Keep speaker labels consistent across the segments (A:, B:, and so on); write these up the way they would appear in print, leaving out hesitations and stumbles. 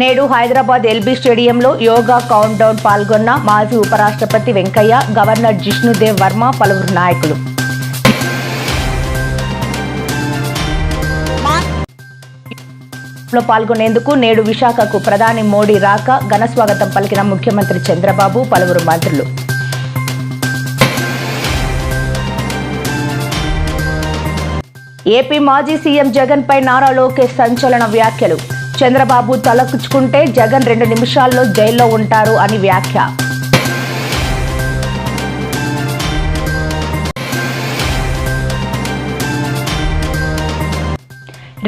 A: నేడు హైదరాబాద్ ఎల్బీ స్టేడియంలో yoga count down పాల్గొన్న మాజీ ఉపరాష్ట్రపతి వెంకయ్య, గవర్నర్ జిష్ణుదేవ్ వర్మ, పలువురు నాయకులు. పాల్గొనేందుకు నేడు విశాఖకు ప్రధాని మోడీ రాక ఘన స్వాగతం పలికిన ముఖ్యమంత్రి చంద్రబాబు, పలువురు మంత్రులు. ఏపీ మాజీ సీఎం జగన్ పై నారా లోకేష్ సంచలన వ్యాఖ్యలు. చంద్రబాబు తలకుచ్చుకుంటే జగన్ 2 నిమిషాల్లో జైల్లో ఉంటారు అని వ్యాఖ్య.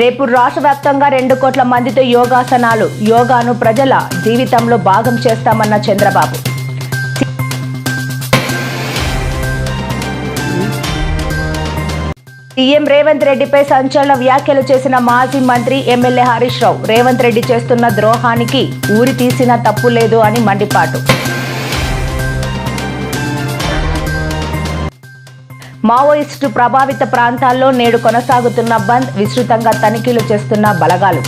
A: రేపు రాష్ట్ర వ్యాప్తంగా 2 కోట్ల మందితో యోగాసనాలు. యోగాను ప్రజల జీవితంలో భాగం చేస్తామన్న చంద్రబాబు. సీఎం రేవంత్ రెడ్డిపై సంచలన వ్యాఖ్యలు చేసిన మాజీ మంత్రి ఎమ్మెల్యే హరీష్ రావు. రేవంత్ రెడ్డి చేస్తున్న ద్రోహానికి ఊరి తీసినా తప్పు లేదు అని మండిపాటు. మావోయిస్టు ప్రభావిత ప్రాంతాల్లో నేడు కొనసాగుతున్న బంద్. విస్తృతంగా తనిఖీలు చేస్తున్న బలగాలు.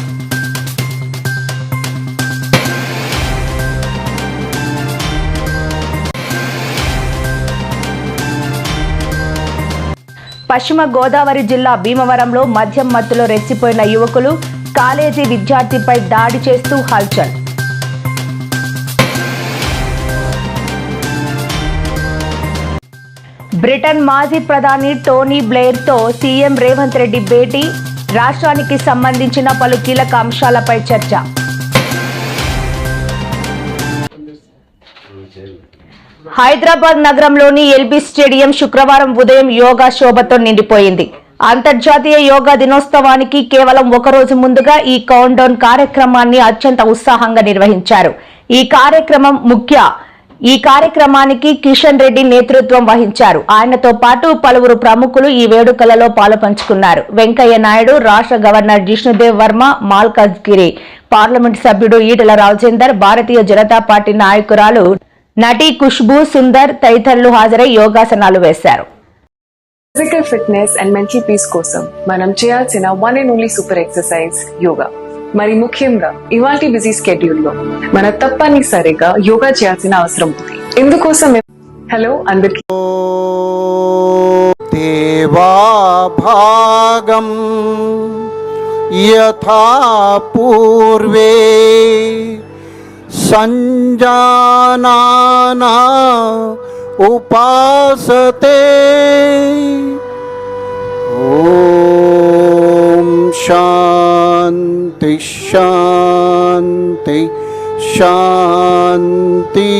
A: పశ్చిమ గోదావరి జిల్లా భీమవరంలో మద్యం మత్తులో రెచ్చిపోయిన యువకులు. కాలేజీ విద్యార్థిపై దాడి చేస్తూ హల్చల్. బ్రిటన్ మాజీ ప్రధాని టోనీ బ్లెయిర్తో సీఎం రేవంత్ రెడ్డి భేటీ. రాష్ట్రానికి సంబంధించిన పలు కీలక అంశాలపై చర్చ. హైదరాబాద్ నగరంలోని ఎల్బీ స్టేడియం శుక్రవారం ఉదయం యోగా శోభతో నిండిపోయింది. అంతర్జాతీయ యోగా దినోత్సవానికి కేవలం 1 రోజు ముందుగా ఈ కౌంట్ డౌన్ కార్యక్రమాన్ని అత్యంత ఉత్సాహంగా నిర్వహించారు. ఈ కార్యక్రమానికి కిషన్ రెడ్డి నేతృత్వం వహించారు. ఆయనతో పాటు పలువురు ప్రముఖులు ఈ వేడుకలలో పాలుపంచుకున్నారు. వెంకయ్య నాయుడు, రాష్ట్ర గవర్నర్ జిష్ణుదేవ్ వర్మ, మాల్కాజ్గిరి పార్లమెంట్ సభ్యుడు ఈటెల రాజేందర్, భారతీయ జనతా పార్టీ నాయకురాలు నటి ఖుష్బూ సుందర్ తదితరులు హాజరై యోగాసనాలు వేశారు.
B: Physical fitness and mental peace కోసం మనం చేయాల్సిన one and only super exercise yoga. మరి ముఖ్యంగా ఇవాల్టి బిజీ స్కెడ్యూల్ లో మన తప్పనిసరిగా యోగా చేయాల్సిన అవసరం ఉంది. ఇందుకోసం హలో అందరికీ.
C: దేవా భాగం యథా పూర్వే సంజానానా ఉపాసతే. ఓం శాంతి శాంతి శాంతి.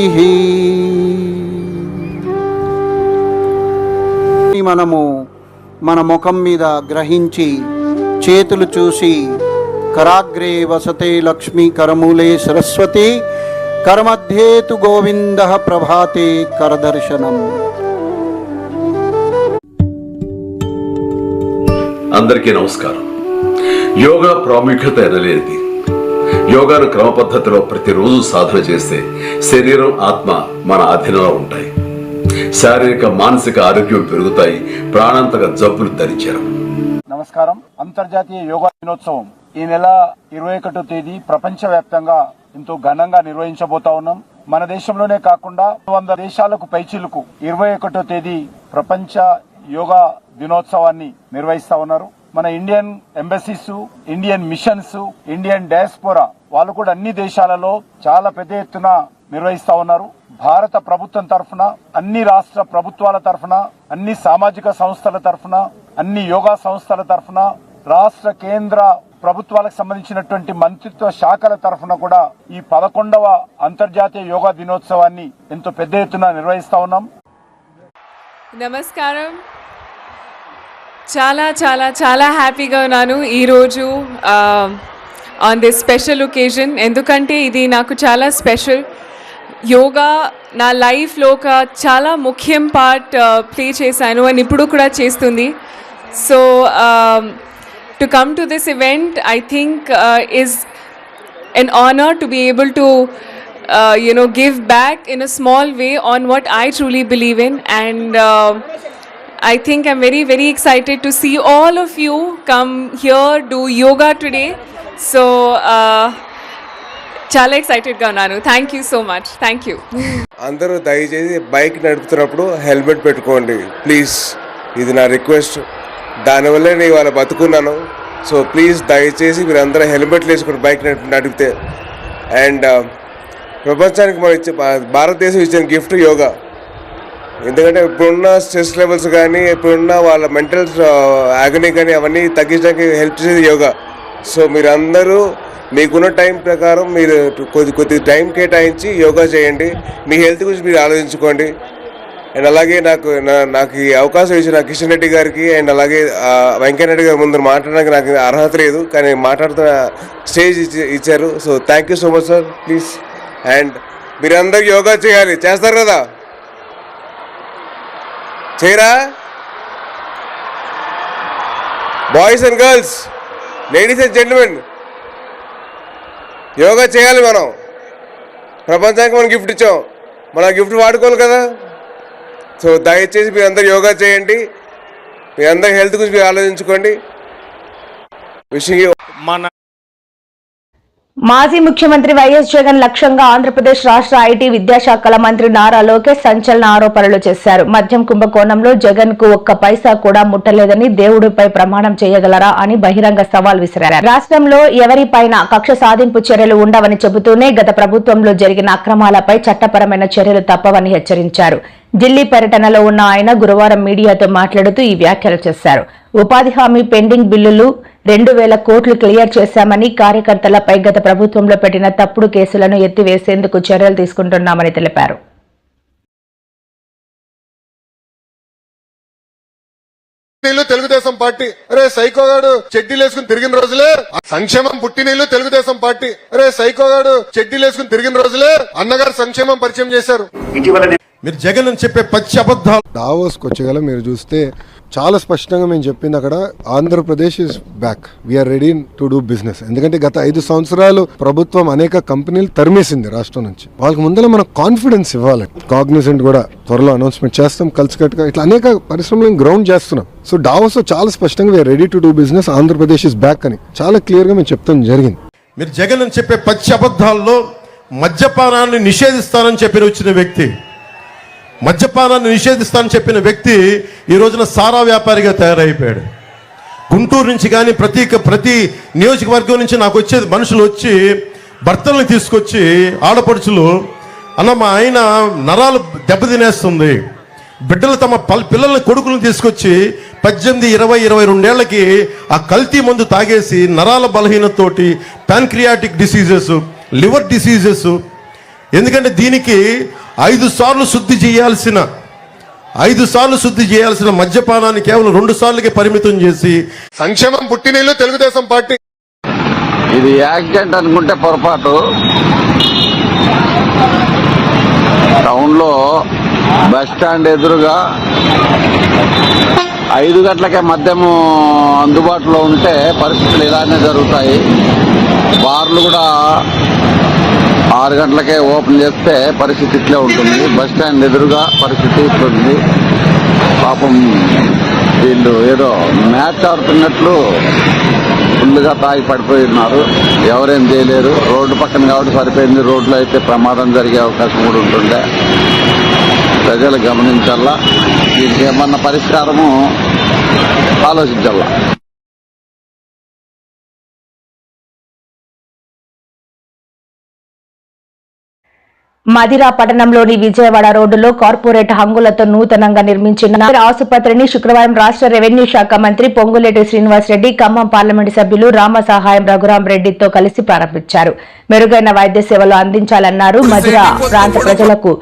C: మనము మన ముఖం మీద గ్రహించి చేతులు చూసి కరాగ్రే వసతే లక్ష్మీ కరమూలే సరస్వతి కరమధ్యేతు గోవింద ప్రభాతే కరదర్శనం.
D: అందరికీ నమస్కారం. యోగా ప్రాముఖ్యత ఎనలేనిది. యోగాను క్రమ పద్ధతిలో ప్రతిరోజు సాధన చేస్తే శరీరం, ఆత్మ మన అధీనంలో ఉంటాయి. శారీరక, మానసిక ఆరోగ్యం పెరుగుతాయి. ప్రాణాంతక జబ్బులు దరిచేరం.
E: నమస్కారం. అంతర్జాతీయ యోగా దినోత్సవం ఈ నెల 21వ తేదీ ప్రపంచవ్యాప్తంగా ఎంతో ఘనంగా నిర్వహించబోతా ఉన్నాం. మన దేశంలోనే కాకుండా 100 దేశాలకు పైచిలుకు 21వ తేదీ ప్రపంచ యోగా దినోత్సవాన్ని నిర్వహిస్తా ఉన్నారు. మన Indian embassies, Indian missions, Indian diaspora వాళ్ళు కూడా అన్ని దేశాలలో చాలా పెద్ద ఎత్తున నిర్వహిస్తా ఉన్నారు. భారత ప్రభుత్వం తరఫున, అన్ని రాష్ట్ర ప్రభుత్వాల తరఫున, అన్ని సామాజిక సంస్థల తరఫున, అన్ని యోగా సంస్థల తరఫున, రాష్ట్ర కేంద్ర ప్రభుత్వాలకు సంబంధించినటువంటి మంత్రిత్వ శాఖల తరఫున కూడా ఈ 11వ అంతర్జాతీయ యోగా దినోత్సవాన్ని ఎంతో పెద్ద ఎత్తున నిర్వహిస్తా ఉన్నాం.
F: నమస్కారం. చాలా చాలా చాలా హ్యాపీగా ఉన్నాను ఈరోజు ఆన్ దిస్ స్పెషల్ ఒకేజన్. ఎందుకంటే ఇది నాకు చాలా స్పెషల్. యోగా నా లైఫ్లో ఒక చాలా ముఖ్యం పార్ట్ ప్లే చేశాను అండ్ ఇప్పుడు కూడా చేస్తుంది. So to come to this event, I think is an honor to be able to give back in a small way on what I truly believe in. And I think I'm very, very excited to see all of you come here, do yoga today. So చాలా ఎక్సైటెడ్గా ఉన్నాను. Thank you so much. Thank you.
G: అందరూ దయచేసి bike నడుపుతున్నప్పుడు helmet పెట్టుకోండి please, ఇది నా request. దానివల్లే నేను ఇవాళ బతుకున్నాను. సో ప్లీజ్ దయచేసి మీరు అందరూ హెల్మెట్లు వేసుకుని బైక్ నడిపితే. అండ్ ప్రపంచానికి మనం ఇచ్చే భారతదేశం ఇచ్చిన గిఫ్ట్ యోగా. ఎందుకంటే ఇప్పుడున్న స్ట్రెస్ లెవెల్స్ కానీ ఇప్పుడున్న వాళ్ళ మెంటల్ ఆగనీ కానీ అవన్నీ తగ్గించడానికి హెల్ప్ చేసేది యోగా. సో మీరందరూ మీకున్న టైం ప్రకారం మీరు కొద్ది టైం కేటాయించి యోగా చేయండి. మీ హెల్త్ గురించి మీరు ఆలోచించుకోండి. అండ్ అలాగే నాకు ఈ అవకాశం ఇచ్చిన కిషన్ రెడ్డి గారికి అండ్ అలాగే వెంకయ్యనాయుడు గారి ముందు మాట్లాడడానికి నాకు అర్హత లేదు, కానీ మాట్లాడుతున్న స్టేజ్ ఇచ్చారు. So thank you so much sir. Please. And మీరందరూ యోగా చేయాలి. చేస్తారు కదా? చేయరా? Boys and girls, ladies and gentlemen, yoga చేయాలి. మనం ప్రపంచానికి మనం గిఫ్ట్ ఇచ్చాం, మన గిఫ్ట్ వాడుకోవాలి కదా. సో దయచేసి మీరు అందరు యోగా చేయండి. మీ అందరి హెల్త్ గురించి మీరు ఆలోచించుకోండి. Wishing you.
A: మాజీ ముఖ్యమంత్రి వైఎస్ జగన్ లక్ష్యంగా ఆంధ్రప్రదేశ్ రాష్ట్ర ఐటీ విద్యాశాఖల మంత్రి నారా లోకేష్ సంచలన ఆరోపణలు చేశారు. మద్యం కుంభకోణంలో జగన్ కు ఒక్క పైసా కూడా ముట్టలేదని దేవుడిపై ప్రమాణం చేయగలరా అని బహిరంగ సవాల్ విసిరారు. రాష్ట్రంలో ఎవరిపైన కక్ష సాధింపు చర్యలు ఉండవని చెబుతూనే గత ప్రభుత్వంలో జరిగిన అక్రమాలపై చట్టపరమైన చర్యలు తప్పవని హెచ్చరించారు. ఢిల్లీ పర్యటనలో ఉన్న ఆయన గురువారం మీడియాతో మాట్లాడుతూ ఈ వ్యాఖ్యలు చేశారు. ఉపాధి హామీ పెండింగ్ బిల్లులు 2,000 కోట్లు క్లియర్ చేశామని, కార్యకర్తలపై గత ప్రభుత్వంలో పెట్టిన తప్పుడు కేసులను ఎత్తివేసేందుకు చర్యలు తీసుకుంటున్నామని తెలిపారు.
H: తెలుగుదేశం పార్టీ అరే సైకోగాడు చెడ్డీలేసుకుని తిరిగిన రోజులే సంక్షేమం పుట్టినీళ్ళు. తెలుగుదేశం పార్టీ అరే సైకోగాడు చెడ్డీలేసుకుని తిరిగిన రోజులే అన్నగారు సంక్షేమం పరిచయం చేశారు.
I: మీరు జగన్ అని చెప్పే పచ్చి అబద్ధాలు.
H: దావోస్కి వచ్చేగల మీరు చూస్తే చాలా స్పష్టంగా మేము చెప్పింది అక్కడ Andhra Pradesh is back, we are ready to do business. ఎందుకంటే గత 5 సంవత్సరాలు ప్రభుత్వం అనేక కంపెనీలు తరిమేసింది రాష్ట్రం నుంచి. వాళ్ళకి ముందర మనం కాన్ఫిడెన్స్ ఇవ్వాలి. కాగ్నిజెంట్ కూడా త్వరలో అనౌన్స్మెంట్ చేస్తాం, కలిసికట్టుగా ఇట్లా అనేక పరిశ్రమలను గ్రౌండ్ చేస్తున్నాం. సో డావోస్ చాలా స్పష్టంగా we are ready to do business, Andhra Pradesh is back అని చాలా క్లియర్ గా మేము చెప్తాం జరిగింది.
I: మీరు జగన్ అని చెప్పే పచ్చి అబద్ధాల్లో మద్యపానాన్ని నిషేధిస్తానని చెప్పి వచ్చిన వ్యక్తి, మద్యపానాన్ని నిషేధిస్తానని చెప్పిన వ్యక్తి ఈ రోజున సారా వ్యాపారిగా తయారైపోయాడు. గుంటూరు నుంచి కానీ ప్రతి నియోజకవర్గం నుంచి నాకు వచ్చేది మనుషులు వచ్చి భర్తల్ని తీసుకొచ్చి ఆడపడుచులు, అన్న మా ఆయన నరాలు దెబ్బతినేస్తుంది, బిడ్డలు తమ పిల్లల్ని కొడుకులను తీసుకొచ్చి 18, 20, 22 ఏళ్లకి ఆ కల్తీ మందు తాగేసి నరాల బలహీనతతోటి ప్యాన్క్రియాటిక్ డిసీజెస్, లివర్ డిసీజెస్. ఎందుకంటే దీనికి 5 సార్లు శుద్ధి చేయాల్సిన మద్యపానాన్ని కేవలం 2 సార్లకే పరిమితం చేసి
H: సంక్షేమం పుట్టినీళ్ళు. తెలుగుదేశం పార్టీ
J: ఇది యాక్సిడెంట్ అనుకుంటే పొరపాటు. టౌన్ లో బస్ స్టాండ్ ఎదురుగా 5 గంటలకే మద్యము అందుబాటులో ఉంటే పరిస్థితులు ఇలానే జరుగుతాయి. బార్లు కూడా 6 గంటలకే ఓపెన్ చేస్తే పరిస్థితి ఇట్లే ఉంటుంది. బస్ స్టాండ్ ఎదురుగా పరిస్థితి ఇట్లుంది. పాపం వీళ్ళు ఏదో మ్యాచ్ ఆడుతున్నట్లు ఫుల్గా తాగి పడిపోయి ఉన్నారు. ఎవరేం చేయలేరు. రోడ్డు పక్కన కాబట్టి సరిపోయింది. రోడ్లో అయితే ప్రమాదం జరిగే అవకాశం కూడా ఉంటుండే. ప్రజలు గమనించాలా, దీనికి ఏమన్నా పరిష్కారము ఆలోచించాలా.
A: మదిరా పట్టణంలోని విజయవాడ రోడ్డులో కార్పొరేట్ హంగులతో నూతనంగా నిర్మించిన ఆసుపత్రిని శుక్రవారం రాష్ట్ర రెవెన్యూ శాఖ మంత్రి పొంగులేటి శ్రీనివాసరెడ్డి, ఖమ్మం పార్లమెంటు సభ్యులు రామసహాయం రఘురాం రెడ్డితో కలిసి ప్రారంభించారు. మెరుగైన వైద్య సేవలు అందించాలన్నారు. మదిరా ప్రాంత ప్రజలకు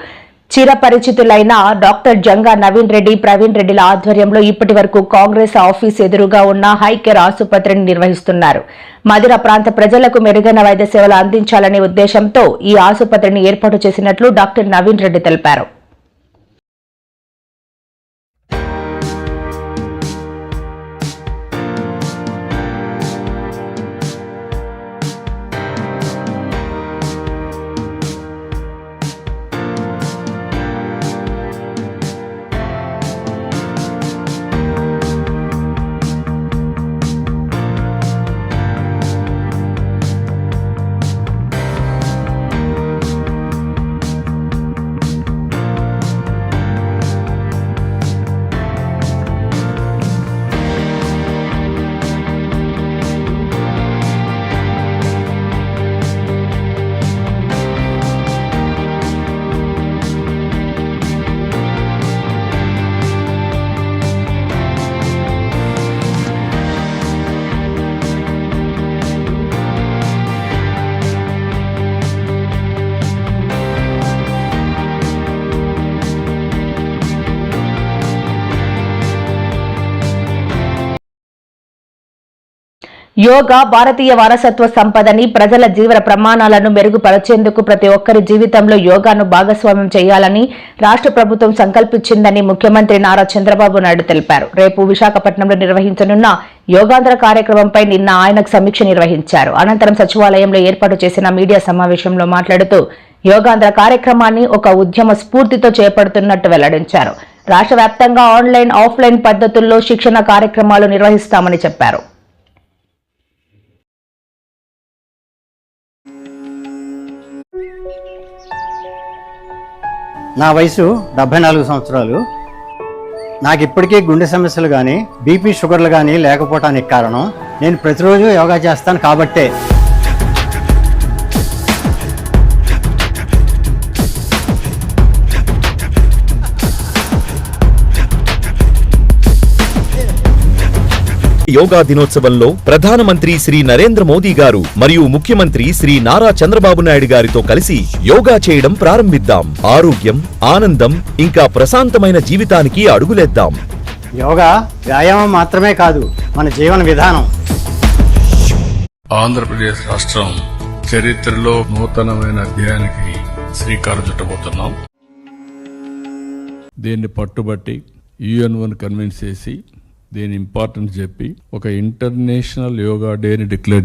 A: చిరపరిచితులైన డాక్టర్ జంగా నవీన్ రెడ్డి, ప్రవీణ్ రెడ్డిల ఆధ్వర్యంలో ఇప్పటి వరకు కాంగ్రెస్ ఆఫీస్ ఎదురుగా ఉన్న హైకేర్ ఆసుపత్రిని నిర్వహిస్తున్నారు. మదిర ప్రాంత ప్రజలకు మెరుగైన వైద్య సేవలు అందించాలనే ఉద్దేశంతో ఈ ఆసుపత్రిని ఏర్పాటు చేసినట్లు డాక్టర్ నవీన్ రెడ్డి తెలిపారు. యోగా భారతీయ వారసత్వ సంపదని, ప్రజల జీవన ప్రమాణాలను మెరుగుపరిచేందుకు ప్రతి ఒక్కరి జీవితంలో యోగాను భాగస్వామ్యం చేయాలని రాష్ట్ర ప్రభుత్వం సంకల్పించిందని ముఖ్యమంత్రి నారా చంద్రబాబు నాయుడు తెలిపారు. రేపు విశాఖపట్నంలో నిర్వహించనున్న యోగాంధ్ర కార్యక్రమంపై నిన్న ఆయనకు సమీక్ష నిర్వహించారు. అనంతరం సచివాలయంలో ఏర్పాటు చేసిన మీడియా సమావేశంలో మాట్లాడుతూ యోగాంధ్ర కార్యక్రమాన్ని ఒక ఉద్యమ స్ఫూర్తితో చేపడుతున్నట్టు వెల్లడించారు. రాష్ట్ర వ్యాప్తంగా ఆన్లైన్, ఆఫ్లైన్ పద్ధతుల్లో శిక్షణ కార్యక్రమాలు నిర్వహిస్తామని చెప్పారు.
K: నా వయసు 74 సంవత్సరాలు. నాకు ఇప్పటికీ గుండె సమస్యలు కానీ, బీపీ, షుగర్లు కానీ లేకపోవటానికి కారణం నేను ప్రతిరోజు యోగా చేస్తాను కాబట్టే.
L: యోగా దినోత్సవంలో ప్రధానమంత్రి శ్రీ నరేంద్ర మోదీ గారు మరియు ముఖ్యమంత్రి శ్రీ నారా చంద్రబాబు నాయుడు గారితో కలిసి యోగా చేయడం ప్రారంభిద్దాం. ఆరోగ్యం, ఆనందం ఇంకా ప్రశాంతమైన జీవితానికి అడుగులేద్దాం.
K: యోగా వ్యాయామం మాత్రమే కాదు, మన జీవన విధానం.
M: ఆంధ్రప్రదేశ్ రాష్ట్రం చరిత్రలో నూతనమైన అధ్యాయానికి శ్రీకారం చుట్టబోతున్నాం. దీన్ని పట్టుబట్టి UN కన్విన్స్ చేసి దీని ఇంపార్టెన్స్ చెప్పి ఒక ఇంటర్నేషనల్ యోగా డేని డిక్లేర్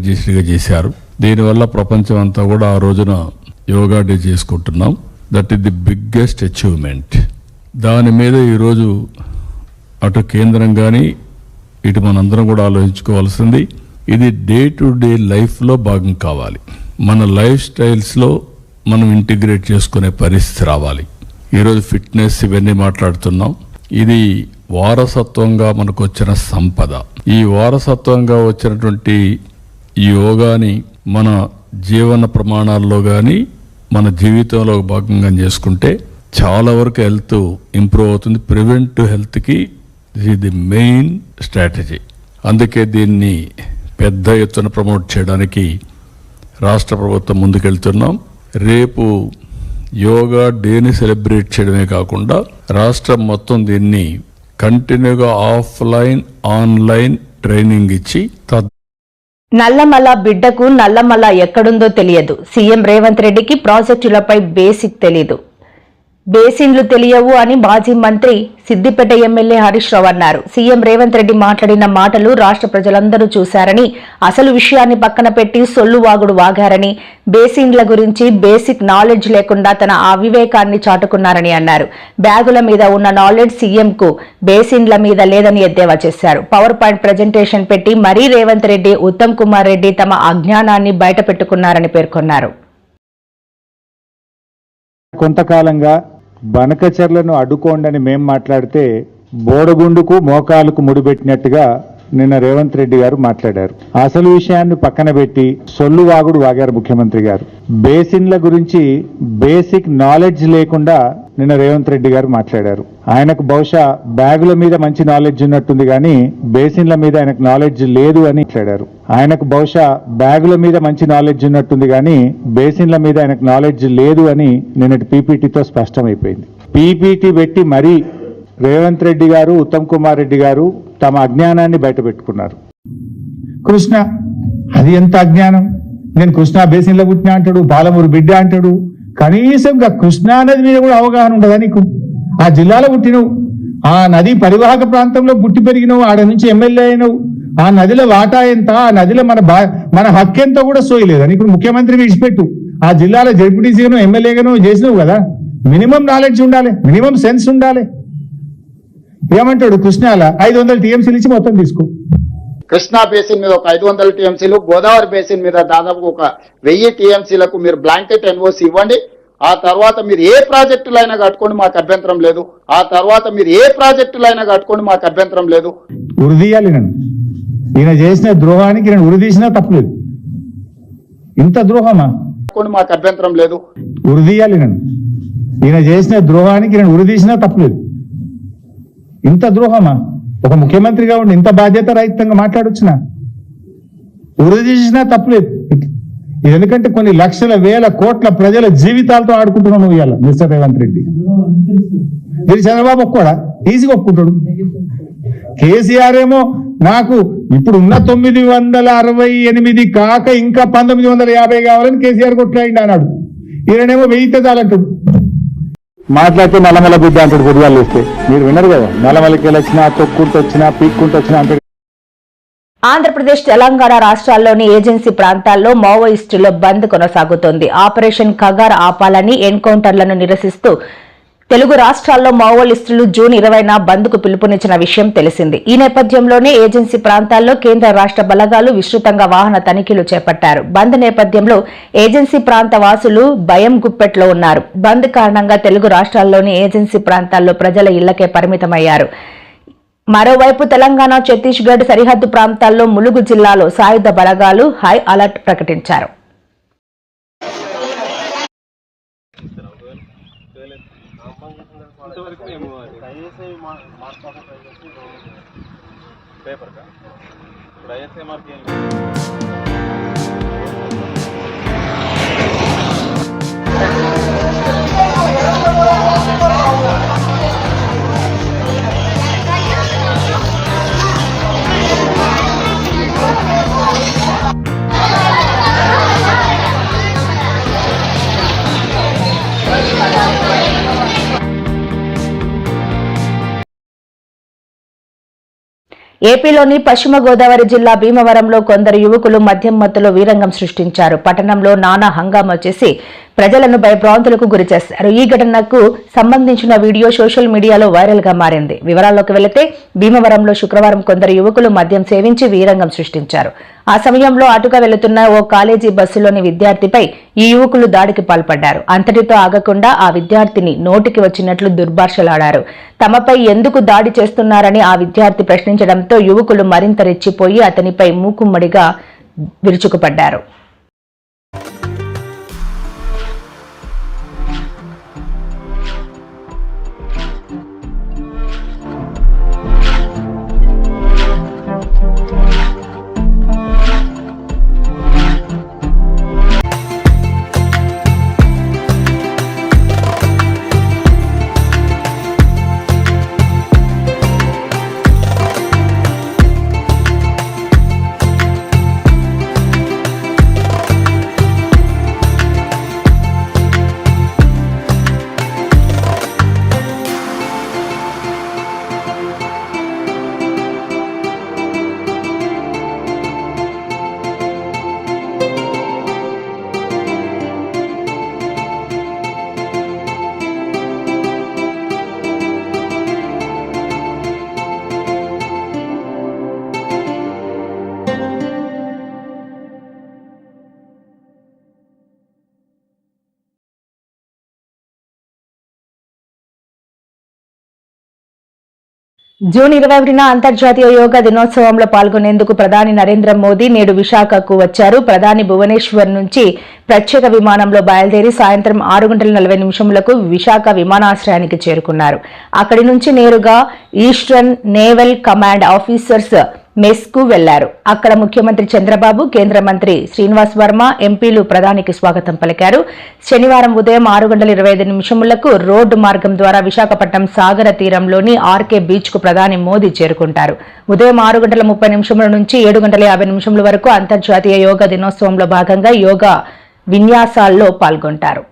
M: చేశారు. దీనివల్ల ప్రపంచం అంతా కూడా ఆ రోజున యోగా డే చేసుకుంటున్నాం. That is the biggest achievement. దాని మీద ఈరోజు అటు కేంద్రం కానీ ఇటు మనందరం కూడా ఆలోచించుకోవాల్సింది, ఇది డే టు డే లైఫ్లో భాగం కావాలి. మన లైఫ్ స్టైల్స్లో మనం ఇంటిగ్రేట్ చేసుకునే పరిస్థితి రావాలి. ఈరోజు ఫిట్నెస్ ఇవన్నీ మాట్లాడుతున్నాం. ఇది వారసత్వంగా మనకు వచ్చిన సంపద. ఈ వారసత్వంగా వచ్చినటువంటి ఈ యోగాని మన జీవన ప్రమాణాల్లో కానీ మన జీవితంలో భాగంగా చేసుకుంటే చాలా వరకు హెల్త్ ఇంప్రూవ్ అవుతుంది. ప్రివెంటివ్ హెల్త్కి ఇది మెయిన్ స్ట్రాటజీ. అందుకే దీన్ని పెద్ద ఎత్తున ప్రమోట్ చేయడానికి రాష్ట్ర ప్రభుత్వం ముందుకెళ్తున్నాం. రేపు యోగా డేని సెలబ్రేట్ చేయడమే కాకుండా రాష్ట్రం మొత్తం దీన్ని కంటిన్యూగా ఆఫ్లైన్, ఆన్లైన్ ట్రైనింగ్ ఇచ్చి
A: నల్లమల బిడ్డకు నల్లమల ఎక్కడుందో తెలియదు. సీఎం రేవంత్ రెడ్డికి ప్రాజెక్టులపై బేసిక్ తెలీదు, బేసిన్లు తెలియవు అని మాజీ మంత్రి సిద్దిపేట ఎమ్మెల్యే హరీష్ రావు అన్నారు. సీఎం రేవంత్ రెడ్డి మాట్లాడిన మాటలు రాష్ట్ర ప్రజలందరూ చూశారని, అసలు విషయాన్ని పక్కన పెట్టి సొల్లు వాగుడు వాగారని, బేసిన్ల గురించి బేసిక్ నాలెడ్జ్ లేకుండా తన అవివేకాన్ని చాటుకున్నారని అన్నారు. బ్యాగుల మీద ఉన్న నాలెడ్జ్ సీఎంకు బేసిన్ల మీద లేదని ఎద్దేవా చేశారు. పవర్ పాయింట్ ప్రజెంటేషన్ పెట్టి మరీ రేవంత్ రెడ్డి, ఉత్తమ్ కుమార్ రెడ్డి తమ అజ్ఞానాన్ని బయటపెట్టుకున్నారని పేర్కొన్నారు.
E: కొంతకాలంగా బనకచర్లను అడ్డుకోండని మేం మాట్లాడితే బోడగుండుకు మోకాలకు ముడిపెట్టినట్టుగా నిన్న రేవంత్ రెడ్డి గారు మాట్లాడారు. అసలు విషయాన్ని పక్కన పెట్టి సొల్లు వాగుడు వాగారు ముఖ్యమంత్రి గారు. బేసిన్ల గురించి బేసిక్ నాలెడ్జ్ లేకుండా నిన్న రేవంత్ రెడ్డి గారు మాట్లాడారు. ఆయనకు బహుశా బ్యాగుల మీద మంచి నాలెడ్జ్ ఉన్నట్టుంది కానీ బేసిన్ల మీద ఆయనకు నాలెడ్జ్ లేదు అని మాట్లాడారు. ఆయనకు బహుశా బ్యాగుల మీద మంచి నాలెడ్జ్ ఉన్నట్టుంది కానీ బేసిన్ల మీద ఆయనకు నాలెడ్జ్ లేదు అని నిన్నటి పీపీటీతో స్పష్టమైపోయింది. పీపీటీ పెట్టి మరీ రేవంత్ రెడ్డి గారు, ఉత్తమ్ కుమార్ రెడ్డి గారు తమ అజ్ఞానాన్ని బయటపెట్టుకున్నారు. కృష్ణ అది ఎంత అజ్ఞానం! నేను కృష్ణా బేసిన్లో పుట్టినా అంటాడు, పాలమూరు బిడ్డ అంటాడు. కనీసం కృష్ణా నది మీద కూడా అవగాహన ఉండదా నీకు? ఆ జిల్లాలో పుట్టినవు, ఆ నది పరివాహక ప్రాంతంలో పుట్టి పెరిగినవు, ఆడ నుంచి ఎమ్మెల్యే అయినవు. ఆ నదిలో వాటా ఎంత, ఆ నదిలో మన హక్కు ఎంతో కూడా సోయలేదా నీకు? ముఖ్యమంత్రి విడిచిపెట్టు, ఆ జిల్లాలో జడ్పీటీసీగానో ఎమ్మెల్యేగానో చేసినావు కదా. మినిమం నాలెడ్జ్ ఉండాలి, మినిమం సెన్స్ ఉండాలి. ఏమంటాడు కృష్ణాల 500 టీఎంసీలు ఇచ్చి మొత్తం తీసుకో.
J: కృష్ణా బేసిన్ మీద ఒక 500 టీఎంసీలు, గోదావరి బేసిన్ మీద దాదాపు ఒక 1000 టీఎంసీలకు మీరు బ్లాంకెట్ ఎన్ఓసి ఇవ్వండి. ఆ తర్వాత మీరు ఏ ప్రాజెక్టులైనా కట్టుకోండి, మాకు అభ్యంతరం లేదు.
E: ఉరిదీయాలి నన్ను. ఈయన చేసిన ద్రోహానికి నేను ఉరిదీసినా తప్పలేదు. ఇంత ద్రోహమా?
J: మాకు అభ్యంతరం లేదు.
E: ఉరిదీయాలి నన్ను. ఈయన చేసిన ద్రోహానికి నేను ఉరిదీసినా తప్పలేదు. ఇంత ద్రోహమా? ఒక ముఖ్యమంత్రిగా ఉండి ఇంత బాధ్యత రహితంగా మాట్లాడొచ్చునా? ఉరిదీసినా తప్పలేదు. ఇది ఎందుకంటే కొన్ని లక్షల, వేల, కోట్ల ప్రజల జీవితాలతో ఆడుకుంటున్నావు నువ్వు ఇవాళ మిస్టర్ రేవంత్ రెడ్డి. ఇది చంద్రబాబు ఒక్కడా ఈజీగా ఒప్పుకుంటాడు. కేసీఆర్ ఏమో మాకు ఇప్పుడు ఉన్న 968 కాక ఇంకా 1950 కావాలని కేసీఆర్ కొట్లాడిండి అన్నాడు. ఈయనేమో 1000 చాలంటాడు. మాట్లాడితే నల్లమల్ల బిడ్డ అంటాడు పొద్దుగాలు ఇస్తే. మీరు విన్నారు కదా, నల్లమల్లకి వచ్చినా తొక్కుంటూ వచ్చినా పీక్కుంటూ వచ్చినా అంటే.
A: ఆంధ్రప్రదేశ్, తెలంగాణ రాష్ట్రాల్లోని ఏజెన్సీ ప్రాంతాల్లో మావోయిస్టుల బంద్ కొనసాగుతోంది. ఆపరేషన్ కగార్ ఆపాలని ఎన్కౌంటర్లను నిరసిస్తూ తెలుగు రాష్ట్రాల్లో మావోయిస్టులు జూన్ 20న బంద్కు పిలుపునిచ్చిన విషయం తెలిసింది. ఈ నేపథ్యంలోనే ఏజెన్సీ ప్రాంతాల్లో కేంద్ర రాష్ట్ర బలగాలు విస్తృతంగా వాహన తనిఖీలు చేపట్టారు. బంద్ నేపథ్యంలో ఏజెన్సీ ప్రాంత వాసులు భయం గుప్పెట్లో ఉన్నారు. బంద్ కారణంగా తెలుగు రాష్ట్రాల్లోని ఏజెన్సీ ప్రాంతాల్లో ప్రజల ఇళ్లకే పరిమితమయ్యారు. మరోవైపు తెలంగాణ, ఛత్తీస్గఢ్ సరిహద్దు ప్రాంతాల్లో ములుగు జిల్లాలో సాయుధ బలగాలు హై అలర్ట్ ప్రకటించారు. ఏపీలోని పశ్చిమ గోదావరి జిల్లా భీమవరంలో కొందరు యువకులు మద్యం మత్తులో వీరంగం సృష్టించారు. పట్టణంలో నానా హంగామా చేసి ప్రజలను భయభ్రాంతులకు గురిచేశారు. ఈ ఘటనకు సంబంధించిన వీడియో సోషల్ మీడియాలో వైరల్ గా మారింది. వివరాల్లోకి వెళితే భీమవరంలో శుక్రవారం కొందరు యువకులు మద్యం సేవించి వీరంగం సృష్టించారు. ఆ సమయంలో అటుగా వెళుతున్న ఓ కాలేజీ బస్సులోని విద్యార్థిపై ఈ యువకులు దాడికి పాల్పడ్డారు. అంతటితో ఆగకుండా ఆ విద్యార్థిని నోటికి వచ్చినట్లు దుర్భాషలాడారు. తమపై ఎందుకు దాడి చేస్తున్నారని ఆ విద్యార్థి ప్రశ్నించడంతో యువకులు మరింత రెచ్చిపోయి అతనిపై మూకుమ్మడిగా విరుచుకుపడ్డారు. జూన్ 21న అంతర్జాతీయ యోగా దినోత్సవంలో పాల్గొనేందుకు ప్రధాని నరేంద్ర మోదీ నేడు విశాఖకు వచ్చారు. ప్రధాని భువనేశ్వర్ నుంచి ప్రత్యేక విమానంలో బయలుదేరి సాయంత్రం 6:40 విశాఖ విమానాశ్రయానికి చేరుకున్నారు. అక్కడి నుంచి నేరుగా eastern naval command officers mess కు వెళ్లారు. అక్కడ ముఖ్యమంత్రి చంద్రబాబు, కేంద్ర మంత్రి శ్రీనివాస్ వర్మ, ఎంపీలు ప్రధానికి స్వాగతం పలికారు. శనివారం ఉదయం 6:25 రోడ్డు మార్గం ద్వారా విశాఖపట్నం సాగర తీరంలోని ఆర్కే బీచ్ కు ప్రధాని మోదీ చేరుకుంటారు. ఉదయం 6:30 నుంచి 7:50 వరకు అంతర్జాతీయ యోగా దినోత్సవంలో భాగంగా యోగా విన్యాసాల్లో పాల్గొంటారు.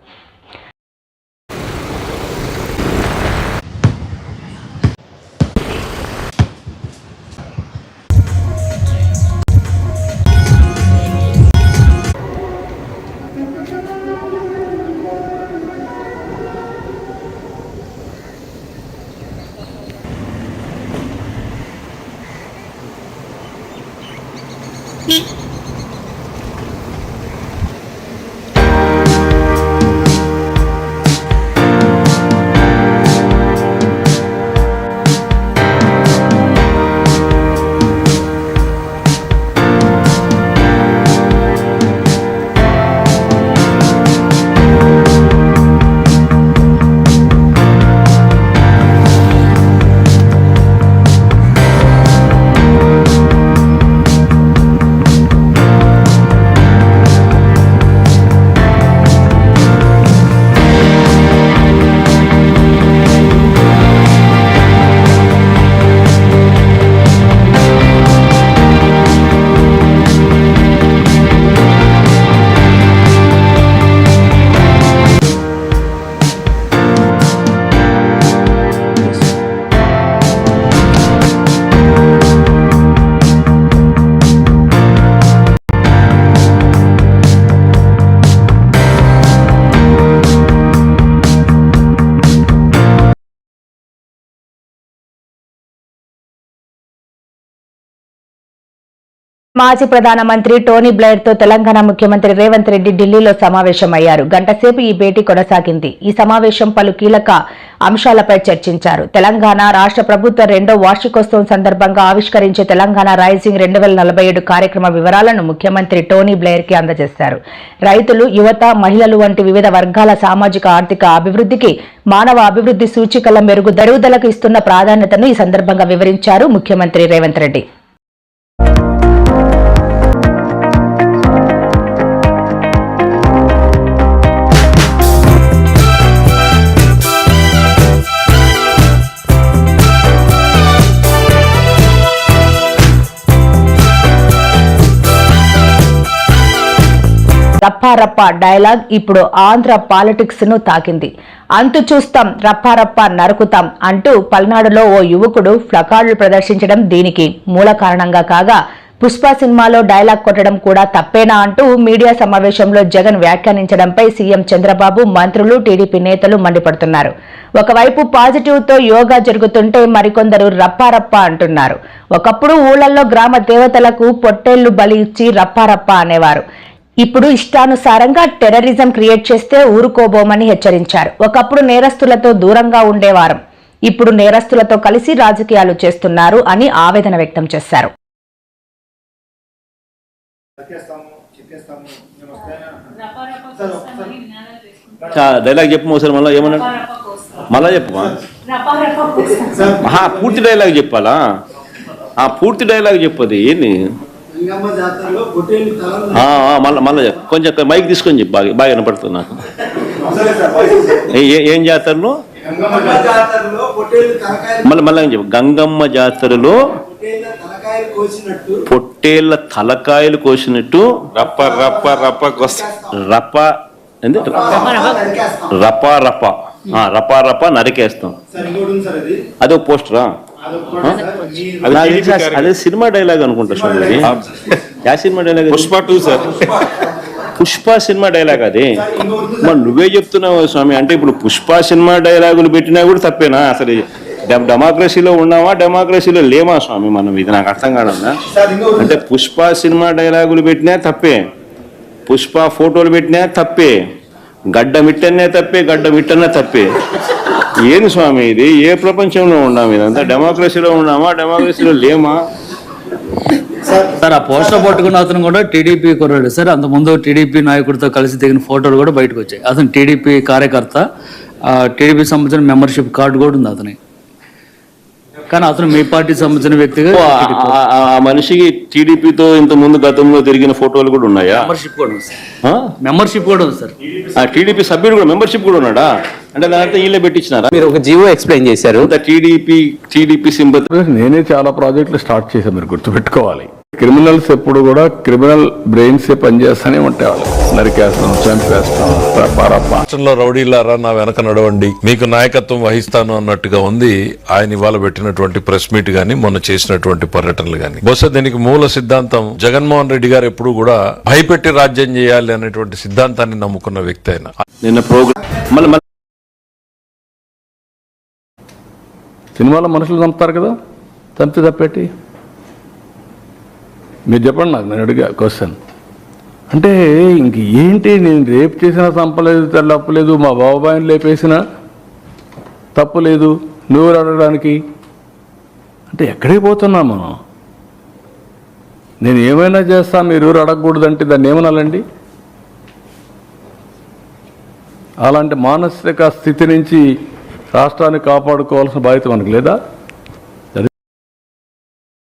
A: మాజీ ప్రధానమంత్రి టోనీ బ్లెయిర్ తో తెలంగాణ ముఖ్యమంత్రి రేవంత్ రెడ్డి ఢిల్లీలో సమావేశమయ్యారు. గంటసేపు ఈ భేటీ కొనసాగింది. ఈ సమావేశం పలు కీలక అంశాలపై చర్చించారు. తెలంగాణ రాష్ట్ర ప్రభుత్వ 2వ వార్షికోత్సవం సందర్భంగా ఆవిష్కరించే తెలంగాణ రైజింగ్ 2047 కార్యక్రమ వివరాలను ముఖ్యమంత్రి టోనీ బ్లెయిర్ కి అందజేశారు. రైతులు, యువత, మహిళలు వంటి వివిధ వర్గాల సామాజిక ఆర్థిక అభివృద్ధికి, మానవ అభివృద్ధి సూచికల మెరుగుదలకు ఇస్తున్న ప్రాధాన్యతను ఈ సందర్భంగా వివరించారు ముఖ్యమంత్రి రేవంత్ రెడ్డి. రప్పారప్ప డైలాగ్ ఇప్పుడు ఆంధ్ర పాలిటిక్స్ ను తాకింది. అంతు చూస్తాం, రప్పారప్ప నరుకుతాం అంటూ పల్నాడులో ఓ యువకుడు ప్లకార్డులు ప్రదర్శించడం దీనికి మూల కారణంగా కాగా, పుష్ప సినిమాలో డైలాగ్ కొట్టడం కూడా తప్పేనా అంటూ మీడియా సమావేశంలో జగన్ వ్యాఖ్యానించడంపై సీఎం చంద్రబాబు, మంత్రులు, టీడీపీ నేతలు మండిపడుతున్నారు. ఒకవైపు పాజిటివ్ తో యోగా జరుగుతుంటే మరికొందరు రప్పారప్ప అంటున్నారు. ఒకప్పుడు ఊళ్ళల్లో గ్రామ దేవతలకు పొట్టేళ్లు బలి ఇచ్చి రప్పారప్ప అనేవారు. ఇప్పుడు ఇష్టానుసారంగా టెర్రరిజం క్రియేట్ చేస్తే ఊరుకోబోమని హెచ్చరించారు. ఒకప్పుడు నేరస్తులతో దూరంగా ఉండేవారం, ఇప్పుడు నేరస్తులతో కలిసి రాజకీయాలు చేస్తున్నారు అని ఆవేదన వ్యక్తం చేశారు.
N: డైలాగ్ చెప్పు సార్, మళ్ళీ ఏమన్నాడు? మళ్ళా చెప్పమా, పూర్తి డైలాగ్ చెప్పాలా? పూర్తి డైలాగ్ చెప్పది ఏంది? మళ్ళీ కొంచెం మైక్ తీసుకొని చెప్పు, బాగా వినపడుతుంది నాకు. ఏం జాతరలో? మళ్ళీ చెప్పు. గంగమ్మ జాతరలో పొట్టేళ్ల తలకాయలు కోసినట్టు రప్ప రప్ప రప్ప రప్ప రప్ప రప్ప రప్ప రప్ప నరికేస్తాం. అదో పోస్టరా? అదే సినిమా డైలాగ్ అనుకుంటా స్వామి. యా cinema dialogue? Pushpa 2 sir. Pushpa cinema dialogue అది. మరి నువ్వే చెప్తున్నావు స్వామి. అంటే ఇప్పుడు పుష్ప సినిమా డైలాగులు పెట్టినా కూడా తప్పేనా? అసలు డెమోక్రసీలో ఉన్నామా, డెమోక్రసీలో లేమా స్వామి మనం? ఇది నాకు అర్థం కాదన్నా. అంటే పుష్ప సినిమా డైలాగులు పెట్టినా తప్పే, పుష్ప ఫోటోలు పెట్టినా తప్పే, గడ్డ మిట్టనే తప్పే, గడ్డ మిట్టనే తప్పే. ఏంది స్వామి ఇది? ఏ ప్రపంచంలో ఉన్నాము? ఇదంతా డెమోక్రసీలో ఉన్నామా, డెమోక్రసీలో లేమా?
O: సార్, ఆ పోస్టర్ పట్టుకున్న అతను కూడా టీడీపీ కుర్రాడు సార్. అంతకుముందు టీడీపీ నాయకుడితో కలిసి దిగిన ఫోటోలు కూడా బయటకు వచ్చాయి. అతను టీడీపీ కార్యకర్త, టీడీపీ సంబంధించిన మెంబర్షిప్ కార్డు కూడా ఉంది అతని. కానీ అతను మీ పార్టీ సంబంధించిన వ్యక్తిగా.
N: ఆ మనిషికి టీడీపీతో ఇంత ముందు గతంలో తిరిగిన ఫోటోలు కూడా ఉన్నాయా?
O: మెంబర్షిప్ కూడా ఉంది సార్. మెంబర్షిప్ కూడా ఉంది సార్.
N: టీడీపీ సభ్యుడు కూడా మెంబర్షిప్ కూడా ఉన్నాడా? అంటే దాంట్లో వీళ్ళే పెట్టించినారా?
P: మీరు ఒక జీవో ఎక్స్ప్లెయిన్ చేశారు.
N: TDP sympathy.
M: నేనే చాలా ప్రాజెక్టులు స్టార్ట్ చేశాను, మీరు గుర్తుపెట్టుకోవాలి. క్రిమినల్స్ ఎప్పుడు కూడా క్రిమినల్ బ్రెయిన్స్ పనిచేస్తూనే ఉంటాయి. వాళ్ళు నరికేస్తాం, చంపేస్తాం.
Q: రాష్ట్రంలో రౌడీలారా నా వెనక నడవండి, మీకు నాయకత్వం వహిస్తాను అన్నట్టుగా ఉంది ఆయన ఇవాళ పెట్టినటువంటి ప్రెస్ మీట్ గాని, మొన్న చేసినటువంటి పర్యటనలు గాని. బహుశా దీనికి మూల సిద్ధాంతం జగన్మోహన్ రెడ్డి గారు ఎప్పుడు కూడా భయపెట్టి రాజ్యం చేయాలి అనేటువంటి సిద్ధాంతాన్ని నమ్ముకున్న వ్యక్తి ఆయన.
N: నిన్న ప్రోగ్రామ్
M: సినిమాలో మనుషులు చంపుతారు కదా, చంపి తప్పేటి? మీరు చెప్పండి నాకు, నేను అడిగా క్వశ్చన్. అంటే ఇంక ఏంటి, నేను రేపు చేసినా చంపలేదు, తప్పలేదు, మా బాబాయిని లేపేసినా తప్పులేదు, నువ్వు అడగడానికి అంటే ఎక్కడికి పోతున్నా మనం? నేను ఏమైనా చేస్తా, మీరు ఎవరు అడగకూడదంటే దాన్ని ఏమనాలండి? అలాంటి మానసిక స్థితి నుంచి రాష్ట్రాన్ని కాపాడుకోవాల్సిన బాధ్యత మనకు లేదా?